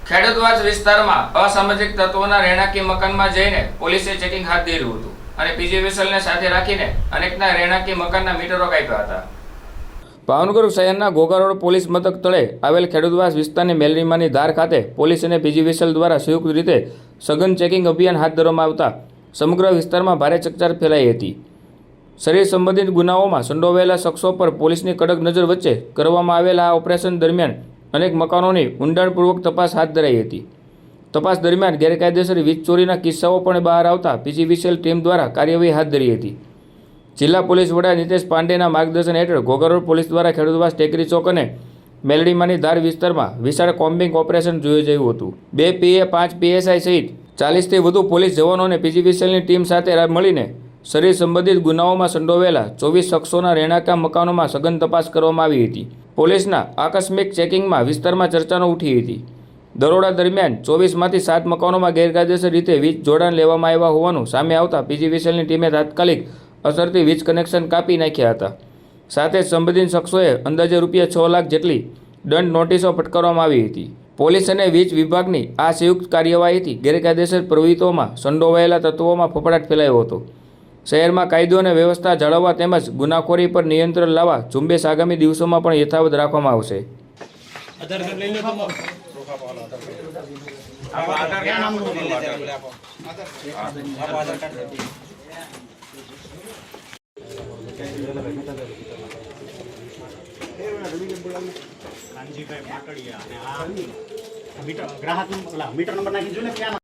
ખેડૂતવાસ વિસ્તારમાં અસામાજિક તત્વોના રહેણાંકી મકાનમાં જઈને પોલીસે ચેકિંગ હાથ ધર્યું હતું અને પીજીવીસીએલને સાથે રાખીને અનેકના રહેણાંકી મકાનના મીટરો કાપ્યા હતા। ભાવનગર શહેરના ઘોઘા રોડ પોલીસ મથક તળે આવેલ ખેડૂતવાસ વિસ્તારની મેલરીમાની ધાર ખાતે પોલીસ અને પીજીવીસીએલ દ્વારા સંયુક્ત રીતે સઘન ચેકિંગ અભિયાન હાથ ધરવામાં આવતા સમગ્ર વિસ્તારમાં ભારે ચકચાર ફેલાઈ હતી। શરીર સંબંધિત ગુનાઓમાં સંડોવાયેલા શખ્સો પર પોલીસની કડક નજર વચ્ચે કરવામાં આવેલા આ ઓપરેશન દરમિયાન અનેક મકાનોની ઊંડાણપૂર્વક તપાસ હાથ ધરાઈ હતી। તપાસ દરમિયાન ગેરકાયદેસર વીજ ચોરીના કિસ્સાઓ પણ બહાર આવતા પીજીવીસીએલ ટીમ દ્વારા કાર્યવાહી હાથ ધરી હતી। જિલ્લા પોલીસ વડા નીતેશ પાંડેના માર્ગદર્શન હેઠળ ઘોઘા રોડ પોલીસ દ્વારા ખેડૂતવાસ ટેકરી ચોક અને મેલડીમાની ધાર વિસ્તારમાં વિશાળ કોમ્બિંગ ઓપરેશન યોજાયું હતું। 2 પીએ 5 પીએસઆઈ સહિત 40થી વધુ પોલીસ જવાનો અને પીજીવીસીએલની ટીમ સાથે મળીને શરીર સંબંધિત ગુનાઓમાં સંડોવાયેલા 24 શખ્સોના રહેણાંકા મકાનોમાં સઘન તપાસ કરવામાં આવી હતી। પોલીસના આકસ્મિક ચેકિંગમાં વિસ્તારમાં ચર્ચાનો ઉઠી હતી। દરોડા દરમિયાન 24માંથી 7 મકાનોમાં ગેરકાયદેસર રીતે વીજ જોડાણ લેવામાં આવ્યા હોવાનું સામે આવતા પીજીવીસીએલની ટીમે તાત્કાલિક અસરથી વીજ કનેક્શન કાપી નાખ્યા હતા। સાથે સંબંધિત શખ્સોએ અંદાજે રૂપિયા 6 લાખ જેટલી દંડ નોટિસો ફટકારવામાં આવી હતી। પોલીસ અને વીજ વિભાગની આ સંયુક્ત કાર્યવાહીથી ગેરકાયદેસર પ્રવૃત્તિઓમાં સંડોવાયેલા તત્વોમાં ફફડાટ ફેલાયો હતો। શહેરમાં કાયદો અને વ્યવસ્થા જાળવવા તેમજ ગુનાખોરી પર નિયંત્રણ લાવવા ઝુંબેશ આગામી દિવસોમાં પણ યથાવત રાખવામાં આવશે। ગ્રાહક મીટર નંબર નાખી જો ને ક્યાં